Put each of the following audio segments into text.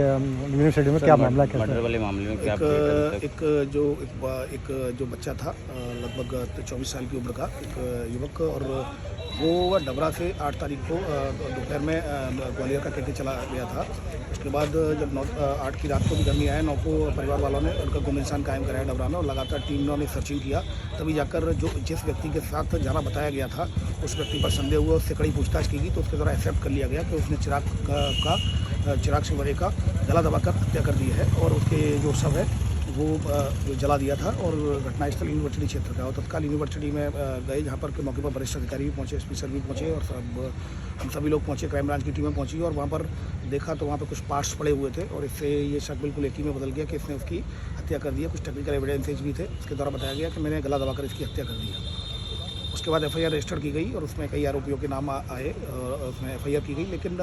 University में क्या मामला क्या मर्डर वाले मामले में क्या एक जो बच्चा था लगभग 24 साल की उम्र का एक युवक, और वो डबरा से 8 तारीख को दोपहर में ग्वालियर का टिकट चला गया था। उसके बाद जब 8 की रात को भी घर नहीं आया, 9 को परिवार वालों ने उनका गुमनिशान कायम कराया डबरा में, और लगातार टीम ने सर्चिंग किया। तभी जाकर जिस व्यक्ति के साथ जाना बताया गया था उस व्यक्ति पर संदेह हुआ, उससे कड़ी पूछताछ की गई तो उसके द्वारा एक्सेप्ट कर लिया गया कि उसने चिराग शिवरे का गला दबाकर हत्या कर दी है, और उसके जो शव है वो जला दिया था। और घटनास्थल यूनिवर्सिटी क्षेत्र का, और तत्काल यूनिवर्सिटी में गए, जहाँ पर के मौके पर वरिष्ठ अधिकारी भी पहुँचे, एसपी सर भी पहुँचे, और हम सभी लोग पहुँचे, क्राइम ब्रांच की टीमें पहुँची, और वहाँ पर देखा तो वहाँ पर कुछ पार्ट्स पड़े हुए थे, और इससे ये शक बिल्कुल एक ही में बदल गया कि इसने उसकी हत्या कर दी है। कुछ टेक्निकल एविडेंसेज भी थे, उसके द्वारा बताया गया कि मैंने गला दबाकर इसकी हत्या कर दी है। उसके बाद एफआईआर रजिस्टर की गई, और उसमें कई आरोपियों के नाम आए, उसमें एफआईआर की गई। लेकिन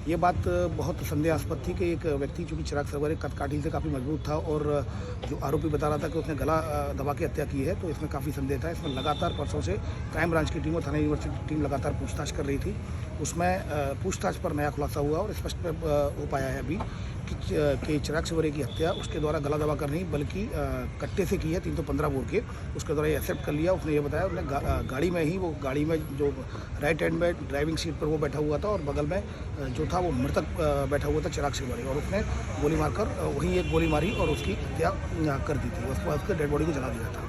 ये बात बहुत संदेहास्पद थी कि एक व्यक्ति जो कि चिराग शिवरे कदकाठी से काफ़ी मजबूत था, और जो आरोपी बता रहा था कि उसने गला दबा के हत्या की है, तो इसमें काफ़ी संदेह था। इसमें लगातार परसों से क्राइम ब्रांच की टीम और थाना यूनिवर्सिटी की टीम लगातार पूछताछ कर रही थी। उसमें पूछताछ पर नया खुलासा हुआ, और स्पष्ट हो पाया है अभी कि चिराग शिवरे की हत्या उसके द्वारा गला दबा कर नहीं बल्कि कट्टे से की है, 315 बोर के। उसके द्वारा ये एक्सेप्ट कर लिया। उसने ये बताया, उसने गाड़ी में जो राइट हैंड में ड्राइविंग सीट पर वो बैठा हुआ था, और बगल में जो था वो मृतक बैठा हुआ था चिराग शिवरे, और उसने गोली मारकर वहीं एक गोली मारी और उसकी हत्या कर दी थी। उसके बाद उसके डेड बॉडी को जला दिया था,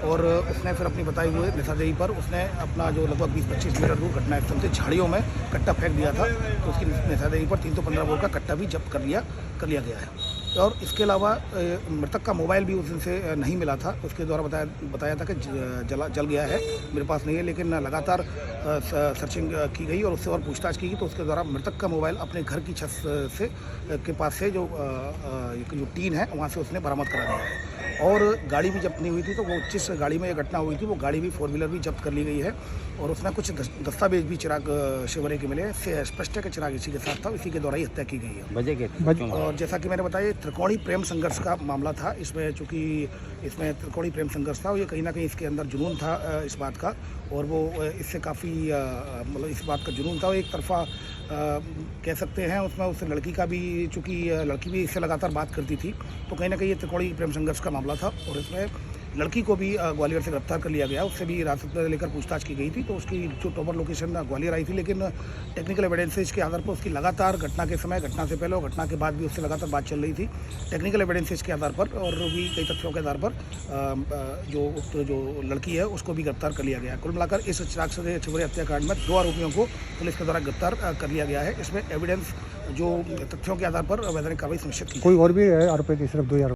और उसने फिर अपनी बताई हुए निशानदेही पर उसने अपना जो लगभग 20-25 मीटर दूर घटनास्थल से झाड़ियों में कट्टा फेंक दिया था। तो उसकी निशानदेही पर 315 बोर का कट्टा भी जब्त कर लिया गया है। और इसके अलावा मृतक का मोबाइल भी उस दिन से नहीं मिला था। उसके द्वारा बताया था कि जल गया है, मेरे पास नहीं है। लेकिन लगातार सर्चिंग की गई और उससे और पूछताछ की गई, तो उसके द्वारा मृतक का मोबाइल अपने घर की छत से के पास से जो टीन है वहाँ से उसने बरामद करा दिया है। और गाड़ी भी जब्त नहीं हुई थी, तो वो जिस गाड़ी में ये घटना हुई थी वो गाड़ी भी 4 व्हीलर भी जब्त कर ली गई है। और उसमें कुछ दस्तावेज भी चिराग शिवरे के मिले हैं। स्पष्ट है कि चिराग इसी के साथ था, इसी के द्वारा ही हत्या की गई है। और जैसा कि मैंने बताया, त्रिकोणी प्रेम संघर्ष का मामला था। इसमें चूँकि इसमें त्रिकोणी प्रेम संघर्ष था, ये कहीं ना कहीं इसके अंदर जुनून था इस बात का, और वो इससे काफ़ी मतलब इस बात का जुनून था। वो एक तरफा कह सकते हैं। उसमें उस लड़की का भी, चूँकि लड़की भी इससे लगातार बात करती थी, तो कहीं ना कहीं ये त्रिकोणी प्रेम संघर्ष का मामला था। और इसमें लड़की को भी ग्वालियर से गिरफ्तार कर लिया गया, उससे भी हिरासत में लेकर पूछताछ की गई थी। तो उसकी जो टॉपर लोकेशन ग्वालियर आई थी, लेकिन टेक्निकल एविडेंसेज के आधार पर उसकी लगातार घटना के समय, घटना से पहले और घटना के बाद भी उससे लगातार बात चल रही थी टेक्निकल एविडेंसेज के आधार पर, और भी कई तथ्यों के आधार पर जो लड़की है उसको भी गिरफ्तार कर लिया गया। कुल मिलाकर इस चिराग शिवरे हत्याकांड में 2 आरोपियों को पुलिस के द्वारा गिरफ्तार कर लिया गया है। इसमें एविडेंस जो तथ्यों के आधार पर वैधानिक कार्रवाई सुनिश्चित की। कोई और भी है आरोपी की, सिर्फ 2 आरोपी?